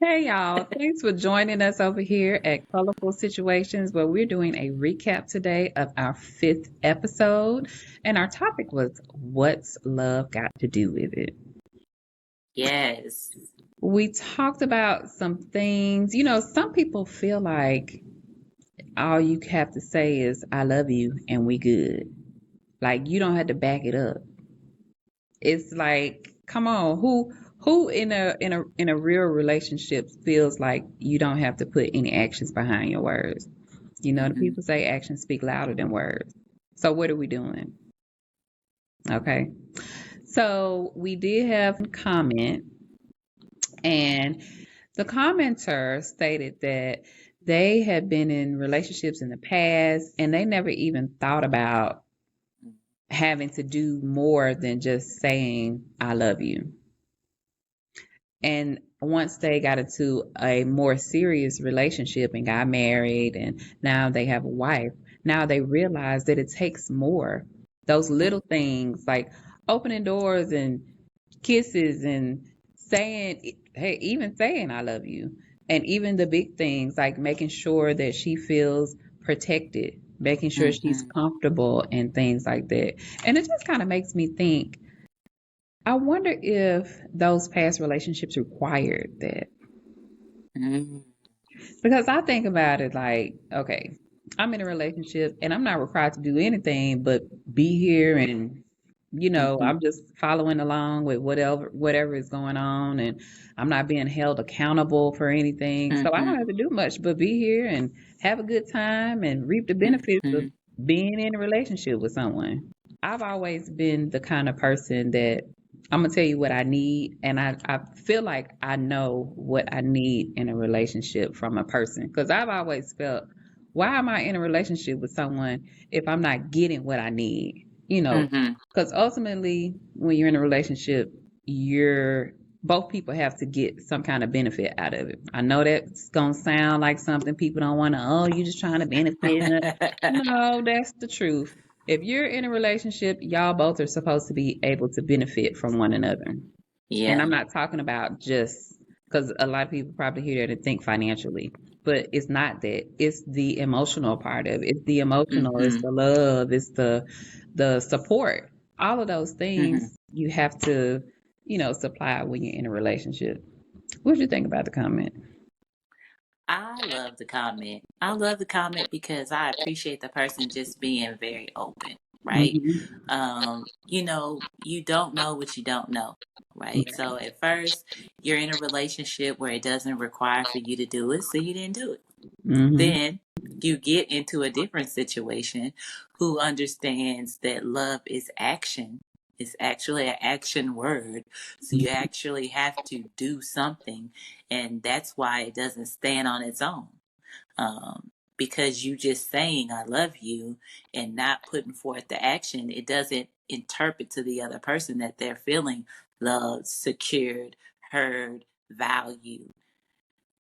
Hey y'all, thanks for joining us over here at Colorful Situations, where we're doing a recap today of our fifth episode. And our topic was, what's love got to do with it? Yes. We talked about some things. Some people feel like all you have to say is, I love you, and we good. Like you don't have to back it up. It's like, come on, who in a real relationship feels like you don't have to put any actions behind your words? The Hmm. people say actions speak louder than words. So what are we doing? Okay. So we did have a comment, and the commenter stated that they had been in relationships in the past and they never even thought about having to do more than just saying I love you. And once they got into a more serious relationship and got married, and now they have a wife, now they realize that it takes more. Those little things like opening doors and kisses and saying, hey, even saying I love you. And even the big things like making sure that she feels protected, making sure she's Hmm. comfortable, and things like that. And it just kind of makes me think, I wonder if those past relationships required that. Hmm. Because I think about it like, okay, I'm in a relationship and I'm not required to do anything but be here, and Hmm. I'm just following along with whatever is going on, and I'm not being held accountable for anything. So I don't have Hmm. to do much but be here and have a good time and reap the benefits of Hmm. being in a relationship with someone. I've always been the kind of person that I'm gonna tell you what I need, and I feel like I know what I need in a relationship from a person. Because I've always felt, why am I in a relationship with someone if I'm not getting what I need? Hmm. Because ultimately, when you're in a relationship, you're both people have to get some kind of benefit out of it. I know that's gonna sound like something people don't want to. Oh, you're just trying to benefit. No, that's the truth. If you're in a relationship, y'all both are supposed to be able to benefit from one another. And Yeah. I'm not talking about just because a lot of people probably hear that and think financially, but it's not that. It's the emotional part of it. It's the emotional, it's Hmm. the love, it's the support. All of those Hmm. things you have to, supply when you're in a relationship. What do you think about the comment? I love the comment. I love the comment because I appreciate the person just being very open, right? Hmm. You don't know what you don't know, right? So at first, you're in a relationship where it doesn't require for you to do it, so you didn't do it. Hmm. Then you get into a different situation who understands that love is action. It's actually an action word. So you actually have to do something. And that's why it doesn't stand on its own. Because you just saying, I love you, and not putting forth the action, it doesn't interpret to the other person that they're feeling loved, secured, heard, valued,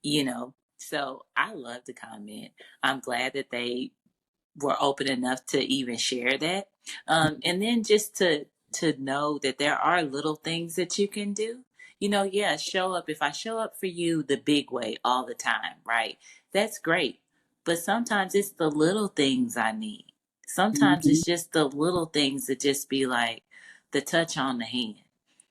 you know. So I love the comment. I'm glad that they were open enough to even share that. And then just to know that there are little things that you can do. Yeah, show up. If I show up for you the big way all the time, right? That's great. But sometimes it's the little things I need. Sometimes Hmm. it's just the little things that just be like the touch on the hand.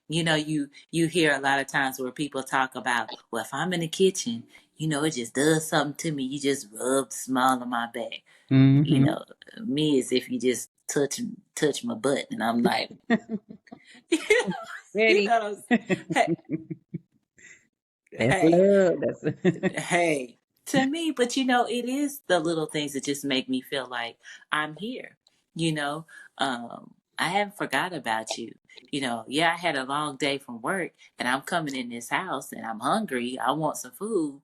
You hear a lot of times where people talk about, well, if I'm in the kitchen, it just does something to me. You just rub the smile on my back. You Hmm. know, me as if you just touch my butt, and I'm like, you Ready? know, hey, That's hey, love. That's hey, to me. But it is the little things that just make me feel like I'm here. You know, I haven't forgot about you. Yeah, I had a long day from work, and I'm coming in this house, and I'm hungry. I want some food,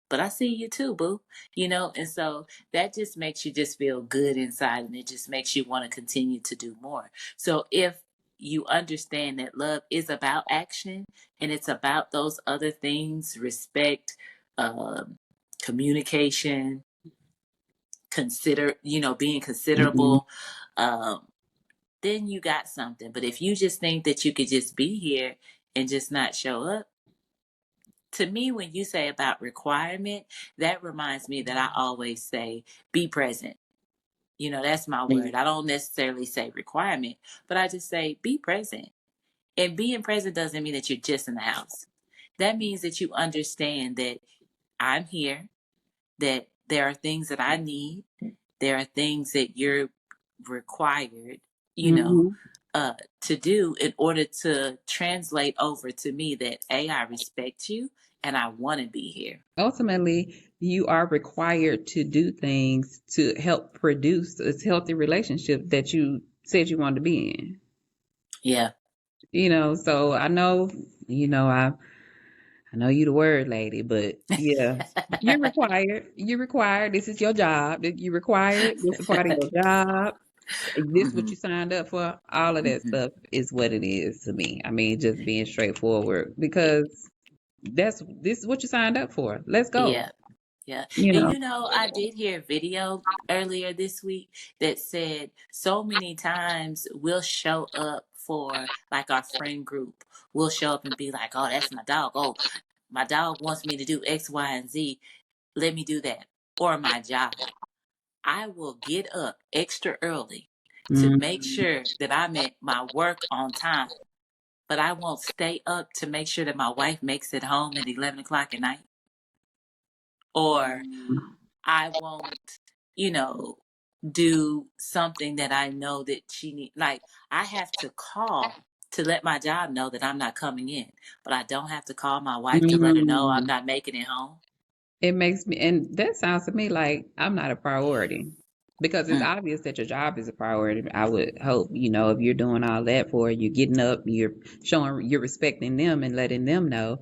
but I see you too, boo. And so that just makes you just feel good inside, and it just makes you want to continue to do more. So if you understand that love is about action, and it's about those other things, respect, um, communication, being Mhm. considerable, um, then you got something. But if you just think that you could just be here and just not show up, to me, when you say about requirement, that reminds me that I always say, be present. That's my word. I don't necessarily say requirement, but I just say, be present. And being present doesn't mean that you're just in the house. That means that you understand that I'm here, that there are things that I need, there are things that you're required, you know, Hmm. to do in order to translate over to me that I respect you and I want to be here. Ultimately, you are required to do things to help produce this healthy relationship that you said you wanted to be in. Yeah. So I know, I know you the word lady, but yeah, you're required. You're required. This is your job. You're required. This is a part of your job. This what Hmm. you signed up for. All of that Hmm. stuff is what it is to me. I mean, just being straightforward because this is what you signed up for. Let's go. Yeah. Yeah. You And know. I did hear a video earlier this week that said so many times we'll show up for like our friend group. We'll show up and be like, oh, that's my dog. Oh, my dog wants me to do X, Y, and Z. Let me do that. Or my job. I will get up extra early to make Mm, sure that I'm at my work on time. But I won't stay up to make sure that my wife makes it home at 11 o'clock at night. Or I won't, you know, do something that I know that she need. Like I have to call to let my job know that I'm not coming in, but I don't have to call my wife to let her know I'm mm. not making it home. It makes me, and that sounds to me like I'm not a priority because it's Mm, obvious that your job is a priority. I would hope, if you're doing all that for you, you're getting up, you're showing, you're respecting them and letting them know.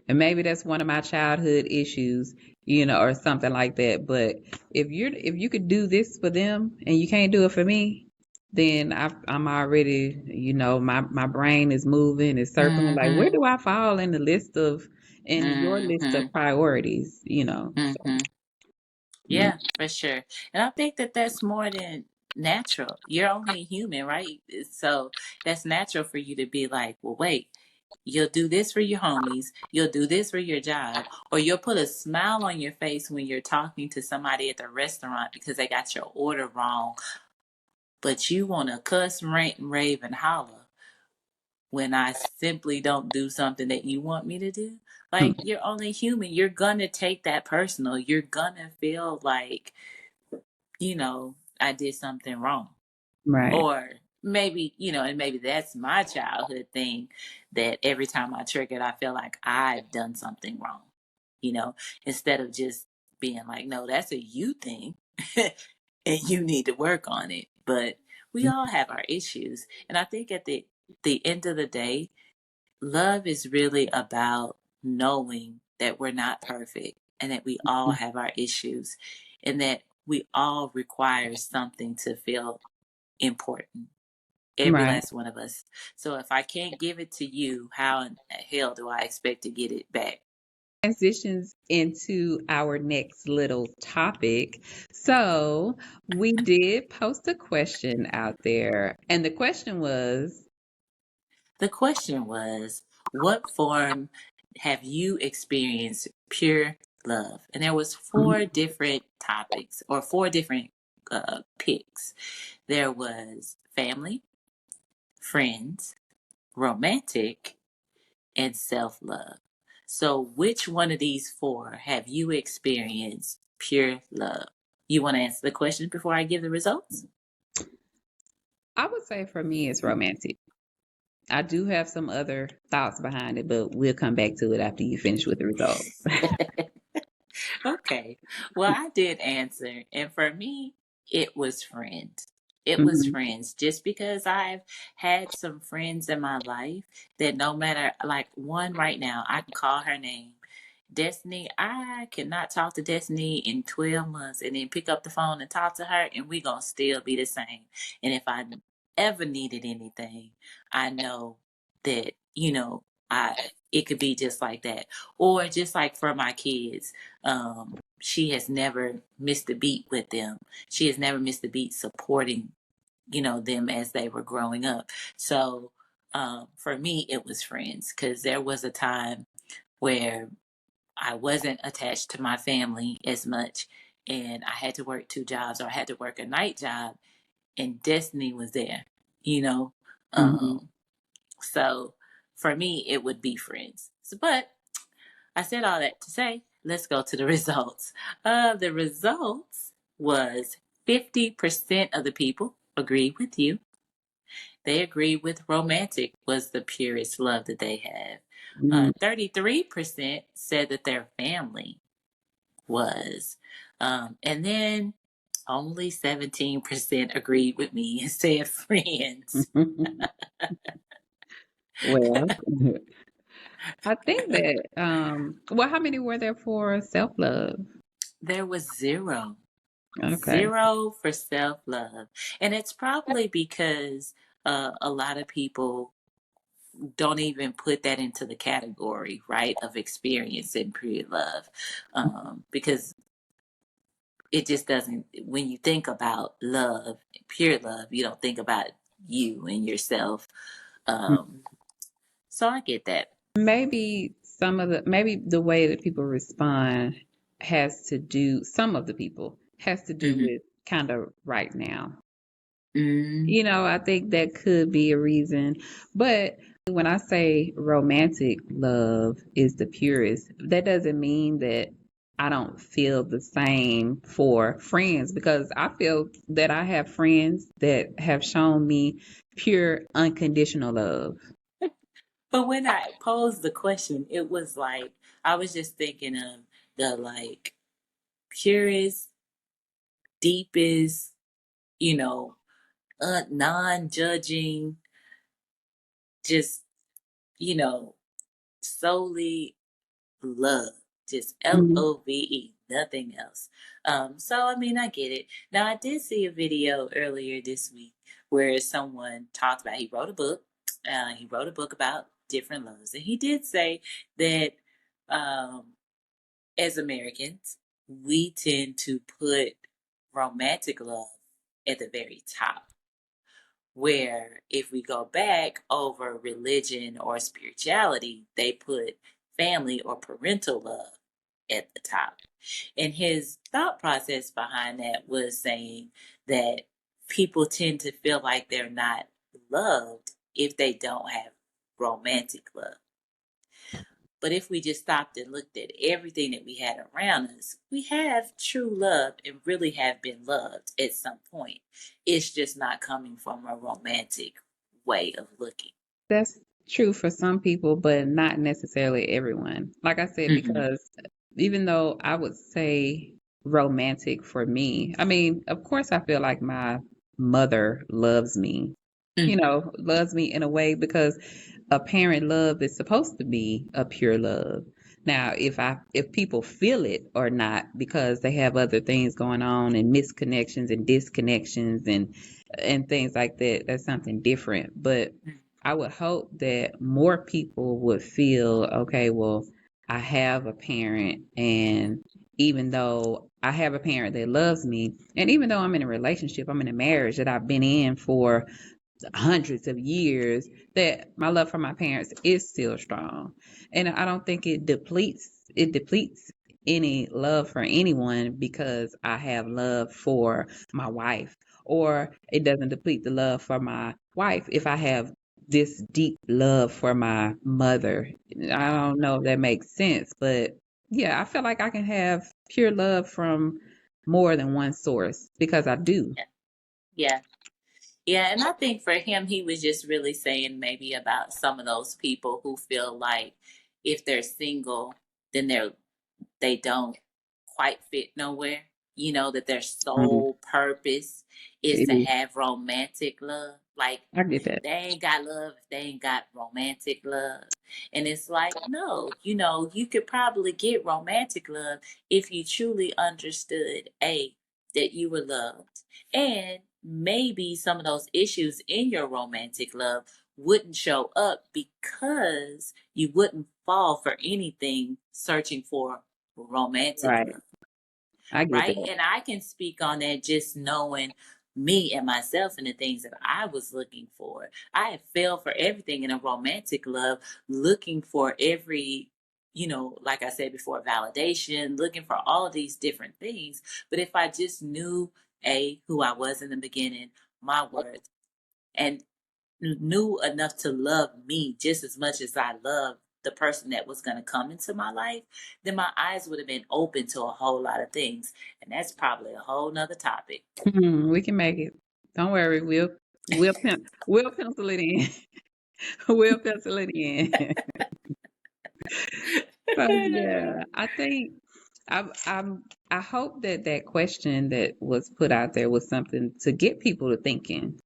And maybe that's one of my childhood issues, or something like that. But if you could do this for them and you can't do it for me, then I'm already, my brain is moving, it's circling. Like, where mm-hmm, do I fall in your list mm-hmm, of priorities? So, mm-hmm. mm, Yeah, for sure. And I think that that's more than natural. You're only human, right? So that's natural for you to be like, well, wait, you'll do this for your homies, you'll do this for your job, or you'll put a smile on your face when you're talking to somebody at the restaurant because they got your order wrong, but you want to cuss, rant, and rave, and holler when I simply don't do something that you want me to do. Like, mm, you're only human. You're gonna take that personal. You're gonna feel like, I did something wrong. right. Or maybe, and maybe that's my childhood thing that every time I trigger it, I feel like I've done something wrong, you know, instead of just being like, no, that's a you thing and you need to work on it. But we all have our issues. And I think at the end of the day, love is really about knowing that we're not perfect and that we all have our issues and that we all require something to feel important. Every Right. last one of us. So if I can't give it to you, how in hell do I expect to get it back? Transitions into our next little topic. So we did post a question out there, and the question was, The question was, what form have you experienced pure love? And there was four different topics or four different picks. There was family, friends, romantic, and self love. So, which one of these four have you experienced pure love? You want to answer the question before I give the results? I would say for me, it's romantic. I do have some other thoughts behind it, but we'll come back to it after you finish with the results. Okay. Well, I did answer. And for me, it was friends. It was Mhm. friends just because I've had some friends in my life that no matter, like one right now, I can call her name. Destiny, I cannot talk to Destiny in 12 months and then pick up the phone and talk to her, and we're going to still be the same. And if I ever needed anything, I know that, I it could be just like that. Or just like for my kids, she has never missed a beat with them. She has never missed a beat supporting, them as they were growing up. So for me, it was friends because there was a time where I wasn't attached to my family as much, and I had to work two jobs, or I had to work a night job, and destiny was there, you know. Hmm. So for me, it would be friends. So, but I said all that to say, let's go to the results. The results was 50% of the people agree with you. They agree with romantic was the purest love that they have. 33% said that their family was. And then only 17% agreed with me and said friends. Well, I think that, well, how many were there for self-love? There was zero. Okay. Zero for self love. And it's probably because a lot of people don't even put that into the category, right, of experience in pure love. Because it just doesn't, when you think about love, pure love, you don't think about you and yourself. So I get that. Maybe the way that people respond some of the people has to do Mm-hmm. with kind of right now. Mm-hmm. I think that could be a reason. But when I say romantic love is the purest, that doesn't mean that I don't feel the same for friends, because I feel that I have friends that have shown me pure unconditional love. But when I posed the question, it was like, I was just thinking of the like purest, deepest, you know, non-judging, just, you know, solely love, just Mhm. love, nothing else. So I mean, I get it. Now, I did see a video earlier this week where someone talked about, he wrote a book. He wrote a book about different loves, and he did say that um, as Americans, we tend to put romantic love at the very top, where if we go back over religion or spirituality, they put family or parental love at the top. And his thought process behind that was saying that people tend to feel like they're not loved if they don't have romantic love. But if we just stopped and looked at everything that we had around us, we have true love and really have been loved at some point. It's just not coming from a romantic way of looking. That's true for some people, but not necessarily everyone. Like I said, Mm-hmm. because even though I would say romantic for me, I mean, of course, I feel like my mother loves me, Mm-hmm. loves me in a way, because a parent love is supposed to be a pure love. Now, if people feel it or not because they have other things going on and misconnections and disconnections and things like that, that's something different. But I would hope that more people would feel, okay, well, I have a parent, and even though I have a parent that loves me, and even though I'm in a relationship, I'm in a marriage that I've been in for hundreds of years, that my love for my parents is still strong. And I don't think it depletes any love for anyone because I have love for my wife, or it doesn't deplete the love for my wife if I have this deep love for my mother. I don't know if that makes sense, but yeah, I feel like I can have pure love from more than one source because I do. Yeah. Yeah. Yeah. And I think for him, he was just really saying maybe about some of those people who feel like if they're single, then they don't quite fit nowhere. You know, that their Mhm. sole purpose is to have romantic love. Like, I get that. they ain't got love if they ain't got romantic love. And it's like, no, you could probably get romantic love if you truly understood, A, that you were loved. And maybe some of those issues in your romantic love wouldn't show up because you wouldn't fall for anything searching for romantic Right. love, I get right? that. And I can speak on that just knowing me and myself and the things that I was looking for. I have fell for everything in a romantic love, looking for every like I said before, validation, looking for all of these different things. But if I just knew who I was in the beginning, my worth, and knew enough to love me just as much as I love the person that was going to come into my life, then my eyes would have been open to a whole lot of things. And that's probably a whole nother topic. We can make it. Don't worry. We'll pencil it in. We'll pencil it in. So yeah, I think I hope that that question that was put out there was something to get people to thinking.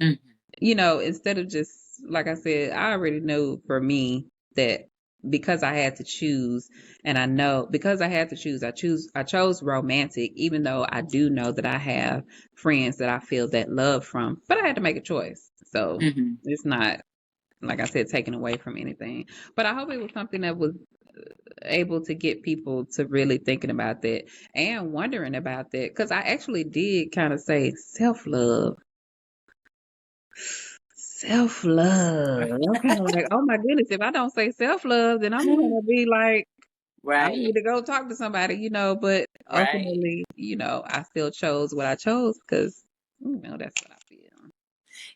Mhm. Instead of just like I said, I already know for me that because I had to choose, and I know because I had to choose, I chose romantic, even though I do know that I have friends that I feel that love from, but I had to make a choice. So Mhm. it's not, like I said, taken away from anything. But I hope it was something that was able to get people to really thinking about that and wondering about that. Because I actually did kind of say self love. Self love. I'm kind of like, oh my goodness, if I don't say self love, then I'm gonna be like, I Right, need to go talk to somebody. But right. ultimately, I still chose what I chose because, that's what I feel.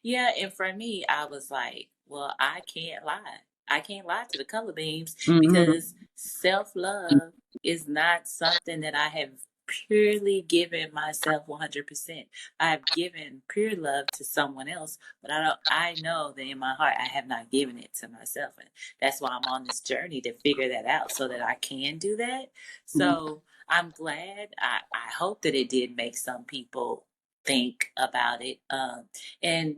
Yeah, and for me, I was like, well, I can't lie. I can't lie to the color beams Hmm. because self love is not something that I have purely given myself 100%. I have given pure love to someone else, but I know that in my heart I have not given it to myself. And that's why I'm on this journey to figure that out so that I can do that. So I'm glad. I hope that it did make some people think about it. And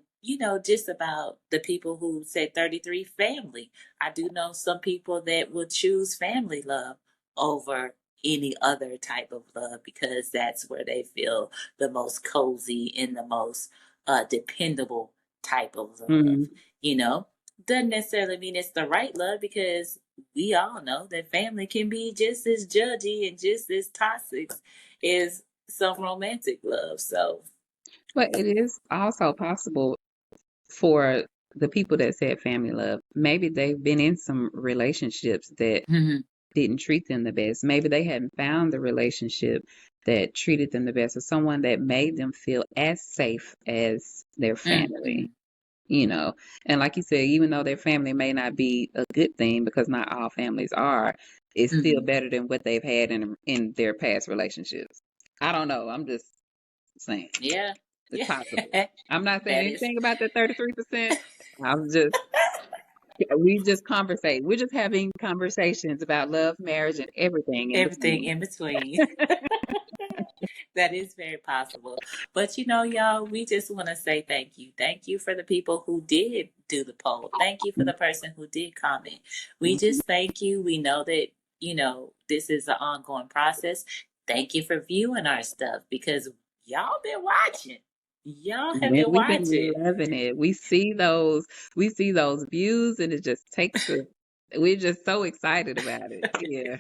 just about the people who say 33 family. I do know some people that would choose family love over any other type of love because that's where they feel the most cozy and the most dependable type of love. Hmm. You know, doesn't necessarily mean it's the right love because we all know that family can be just as judgy and just as toxic as some romantic love. So, But it is also possible for the people that said family love, maybe they've been in some relationships that mhm, didn't treat them the best. Maybe they hadn't found the relationship that treated them the best, or someone that made them feel as safe as their family, mhm, you know. And like you said, even though their family may not be a good thing, because not all families are, it's still mhm. better than what they've had in their past relationships. I don't know. I'm just saying Yeah. it's Yeah. possible. I'm not saying That is anything about that 33%. I'm just we just conversate. We're just having conversations about love, marriage, and everything in everything between. in between. That is very possible. But y'all, we just want to say thank you. Thank you for the people who did do the poll. Thank you for the person who did comment. We Mhm. just thank you. We know that, this is an ongoing process. Thank you for viewing our stuff because y'all been watching. Y'all have Man, been we've been watching. loving it. We see those views, and it just takes us. We're just so excited about it. Yeah.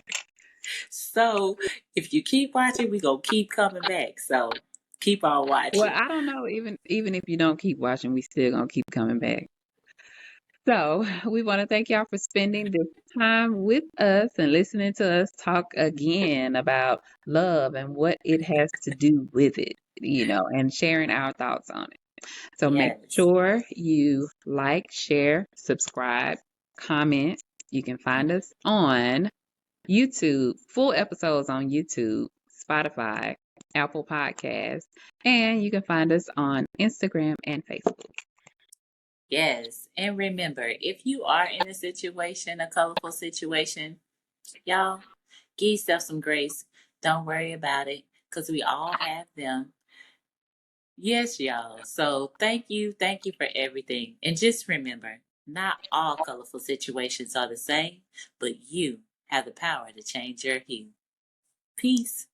So if you keep watching, we gonna keep coming back. So keep on Well, watching. I don't know. Even if you don't keep watching, we still gonna keep coming back. So we want to thank y'all for spending this time with us and listening to us talk again about love and what it has to do with it, and sharing our thoughts on it. So make Yes. sure you like, share, subscribe, comment. You can find us on YouTube, full episodes on YouTube, Spotify, Apple Podcasts, and you can find us on Instagram and Facebook. Yes. And remember, if you are in a situation, a colorful situation, y'all, give yourself some grace. Don't worry about it because we all have them. Yes, y'all. So thank you. Thank you for everything. And just remember, not all colorful situations are the same, but you have the power to change your hue. Peace.